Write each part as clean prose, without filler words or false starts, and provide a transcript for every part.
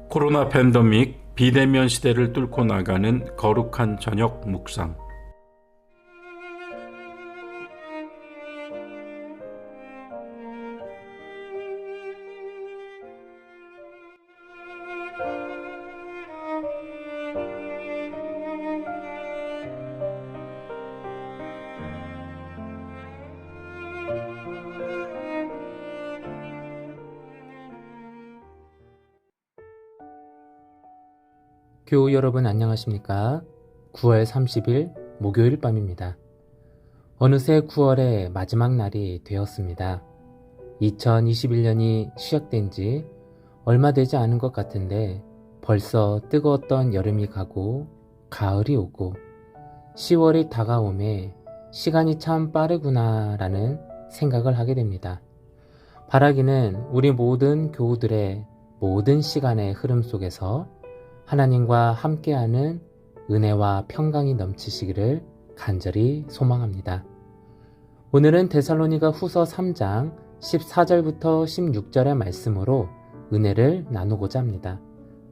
코로나 팬데믹 비대면 시대를 뚫고 나가는 거룩한 저녁 묵상. 교우 여러분 안녕하십니까? 9월 30일 목요일 밤입니다. 어느새 9월의 마지막 날이 되었습니다. 2021년이 시작된 지 얼마 되지 않은 것 같은데 벌써 뜨거웠던 여름이 가고 가을이 오고 10월이 다가오매 시간이 참 빠르구나 라는 생각을 하게 됩니다. 바라기는 우리 모든 교우들의 모든 시간의 흐름 속에서 하나님과 함께하는 은혜와 평강이 넘치시기를 간절히 소망합니다. 오늘은 데살로니가 후서 3장 14절부터 16절의 말씀으로 은혜를 나누고자 합니다.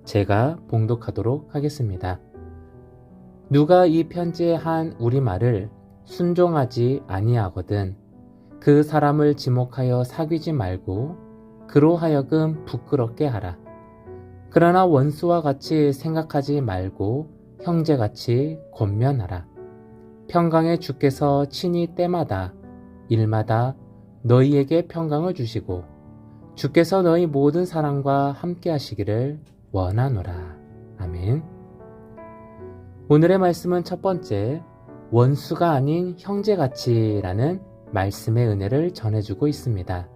제가 봉독하도록 하겠습니다. 누가 이 편지에 한 우리말을 순종하지 아니하거든 그 사람을 지목하여 사귀지 말고 그로 하여금 부끄럽게 하라. 그러나 원수와 같이 생각하지 말고 형제같이 권면하라. 평강의 주께서 친히 때마다 일마다 너희에게 평강을 주시고 주께서 너희 모든 사랑과 함께 하시기를 원하노라. 아멘. 오늘의 말씀은 첫 번째, 원수가 아닌 형제같이라는 말씀의 은혜를 전해주고 있습니다.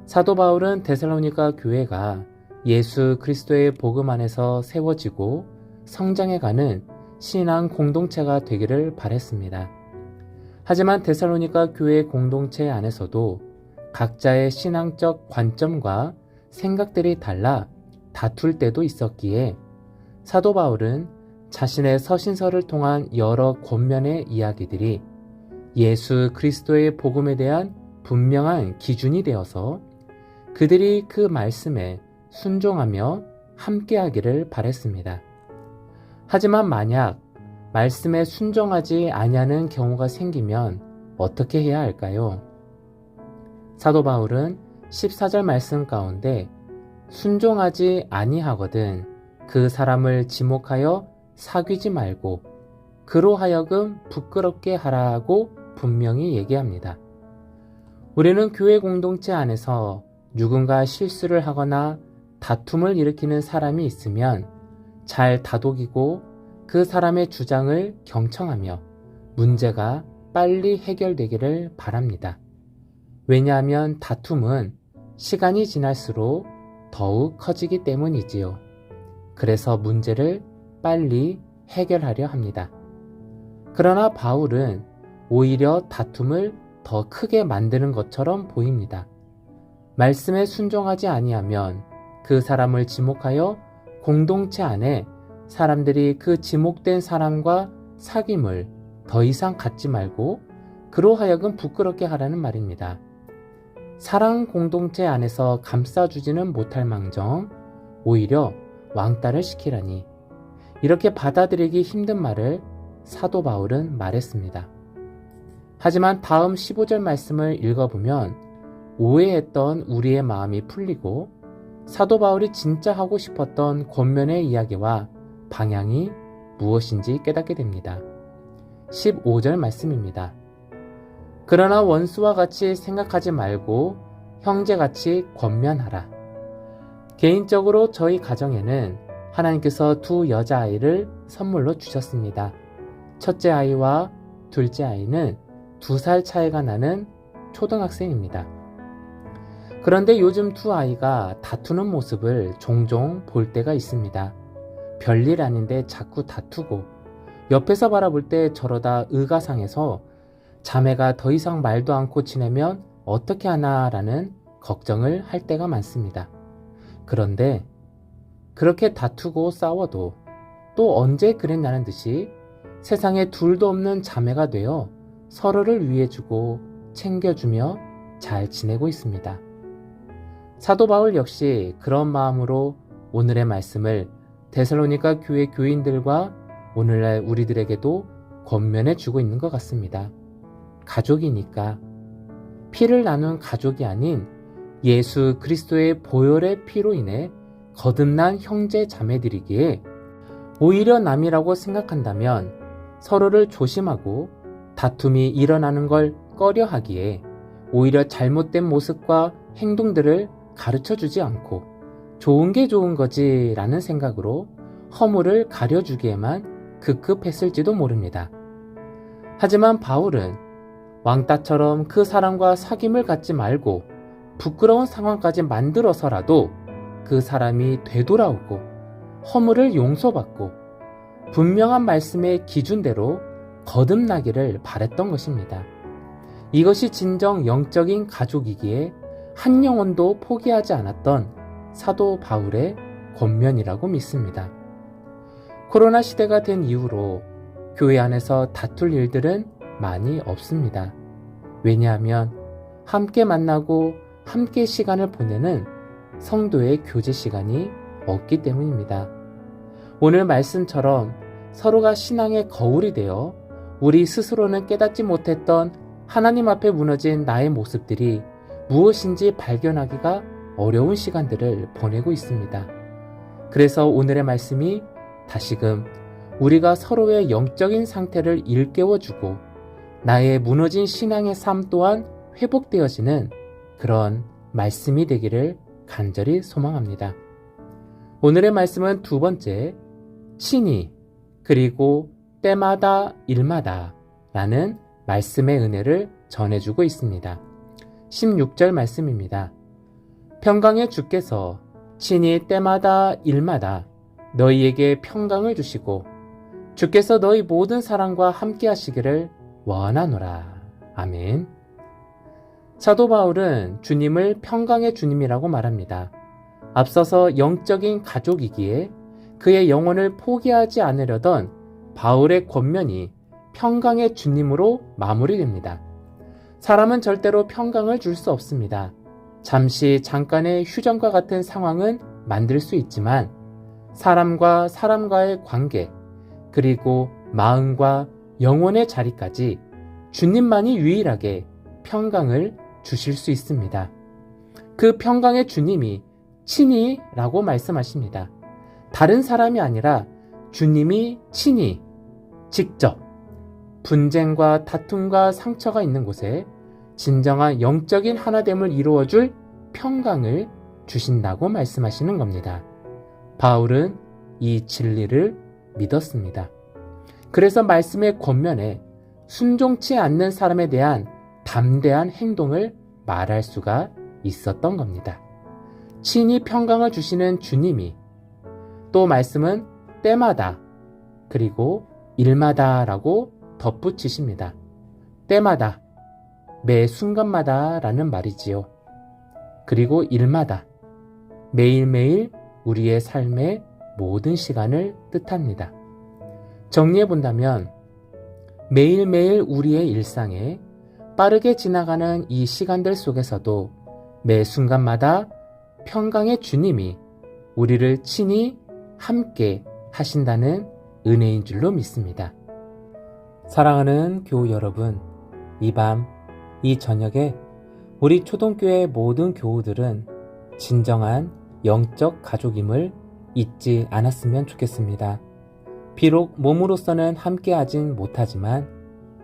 사도 바울은 데살로니가 교회가 예수 그리스도의 복음 안에서 세워지고 성장해가는 신앙 공동체가 되기를 바랬습니다. 하지만 데살로니가 교회 공동체 안에서도 각자의 신앙적 관점과 생각들이 달라 다툴 때도 있었기에 사도 바울은 자신의 서신서를 통한 여러 권면의 이야기들이 예수 그리스도의 복음에 대한 분명한 기준이 되어서 그들이 그 말씀에 순종하며 함께하기를 바랬습니다. 하지만 만약 말씀에 순종하지 아니하는 경우가 생기면 어떻게 해야 할까요? 사도 바울은 14절 말씀 가운데 순종하지 아니하거든 그 사람을 지목하여 사귀지 말고 그로 하여금 부끄럽게 하라고 분명히 얘기합니다. 우리는 교회 공동체 안에서 누군가 실수를 하거나 다툼을 일으키는 사람이 있으면 잘 다독이고 그 사람의 주장을 경청하며 문제가 빨리 해결되기를 바랍니다. 왜냐하면 다툼은 시간이 지날수록 더욱 커지기 때문이지요. 그래서 문제를 빨리 해결하려 합니다. 그러나 바울은 오히려 다툼을 더 크게 만드는 것처럼 보입니다. 말씀에 순종하지 아니하면 그 사람을 지목하여 공동체 안에 사람들이 그 지목된 사람과 사귐을 더 이상 갖지 말고 그로 하여금 부끄럽게 하라는 말입니다. 사랑 공동체 안에서 감싸주지는 못할 망정 오히려 왕따를 시키라니 이렇게 받아들이기 힘든 말을 사도 바울은 말했습니다. 하지만 다음 15절 말씀을 읽어보면 오해했던 우리의 마음이 풀리고 사도 바울이 진짜 하고 싶었던 권면의 이야기와 방향이 무엇인지 깨닫게 됩니다. 15절 말씀입니다. 그러나 원수와 같이 생각하지 말고 형제같이 권면하라. 개인적으로 저희 가정에는 하나님께서 두 여자아이를 선물로 주셨습니다. 첫째 아이와 둘째 아이는 2살 차이가 나는 초등학생입니다. 그런데 요즘 두 아이가 다투는 모습을 종종 볼 때가 있습니다. 별일 아닌데 자꾸 다투고 옆에서 바라볼 때 저러다 의가 상해서 자매가 더 이상 말도 않고 지내면 어떻게 하나라는 걱정을 할 때가 많습니다. 그런데 그렇게 다투고 싸워도 또 언제 그랬냐는 듯이 세상에 둘도 없는 자매가 되어 서로를 위해주고 챙겨주며 잘 지내고 있습니다. 사도 바울 역시 그런 마음으로 오늘의 말씀을 데살로니가 교회 교인들과 오늘날 우리들에게도 권면해 주고 있는 것 같습니다. 가족이니까 피를 나눈 가족이 아닌 예수 그리스도의 보혈의 피로 인해 거듭난 형제 자매들이기에 오히려 남이라고 생각한다면 서로를 조심하고 다툼이 일어나는 걸 꺼려하기에 오히려 잘못된 모습과 행동들을 가르쳐주지 않고 좋은 게 좋은 거지 라는 생각으로 허물을 가려주기에만 급급했을지도 모릅니다. 하지만 바울은 왕따처럼 그 사람과 사귐을 갖지 말고 부끄러운 상황까지 만들어서라도 그 사람이 되돌아오고 허물을 용서받고 분명한 말씀의 기준대로 거듭나기를 바랬던 것입니다. 이것이 진정 영적인 가족이기에 한 영혼도 포기하지 않았던 사도 바울의 권면이라고 믿습니다. 코로나 시대가 된 이후로 교회 안에서 다툴 일들은 많이 없습니다. 왜냐하면 함께 만나고 함께 시간을 보내는 성도의 교제 시간이 없기 때문입니다. 오늘 말씀처럼 서로가 신앙의 거울이 되어 우리 스스로는 깨닫지 못했던 하나님 앞에 무너진 나의 모습들이 무엇인지 발견하기가 어려운 시간들을 보내고 있습니다. 그래서 오늘의 말씀이 다시금 우리가 서로의 영적인 상태를 일깨워주고 나의 무너진 신앙의 삶 또한 회복되어지는 그런 말씀이 되기를 간절히 소망합니다. 오늘의 말씀은 두 번째, 친히 그리고 때마다 일마다 라는 말씀의 은혜를 전해주고 있습니다. 16절 말씀입니다. 평강의 주께서 친히 때마다 일마다 너희에게 평강을 주시고 주께서 너희 모든 사랑과 함께 하시기를 원하노라. 아멘. 사도 바울은 주님을 평강의 주님이라고 말합니다. 앞서서 영적인 가족이기에 그의 영혼을 포기하지 않으려던 바울의 권면이 평강의 주님으로 마무리됩니다. 사람은 절대로 평강을 줄 수 없습니다. 잠시 잠깐의 휴전과 같은 상황은 만들 수 있지만 사람과 사람과의 관계 그리고 마음과 영혼의 자리까지 주님만이 유일하게 평강을 주실 수 있습니다. 그 평강의 주님이 친히 라고 말씀하십니다. 다른 사람이 아니라 주님이 친히 직접 분쟁과 다툼과 상처가 있는 곳에 진정한 영적인 하나됨을 이루어줄 평강을 주신다고 말씀하시는 겁니다. 바울은 이 진리를 믿었습니다. 그래서 말씀의 권면에 순종치 않는 사람에 대한 담대한 행동을 말할 수가 있었던 겁니다. 친히 평강을 주시는 주님이 또 말씀은 때마다 그리고 일마다라고 덧붙이십니다. 때마다, 매 순간마다 라는 말이지요. 그리고 일마다, 매일매일 우리의 삶의 모든 시간을 뜻합니다. 정리해본다면 매일매일 우리의 일상에 빠르게 지나가는 이 시간들 속에서도 매 순간마다 평강의 주님이 우리를 친히 함께 하신다는 은혜인 줄로 믿습니다. 사랑하는 교우 여러분, 이 밤, 이 저녁에 우리 초동교회 모든 교우들은 진정한 영적 가족임을 잊지 않았으면 좋겠습니다. 비록 몸으로서는 함께하진 못하지만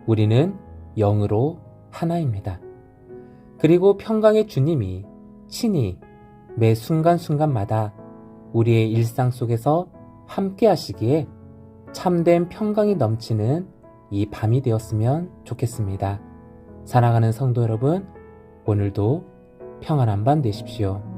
우리는 영으로 하나입니다. 그리고 평강의 주님이 친히 매 순간순간마다 우리의 일상 속에서 함께 하시기에 참된 평강이 넘치는 이 밤이 되었으면 좋겠습니다. 사랑하는 성도 여러분, 오늘도 평안한 밤 되십시오.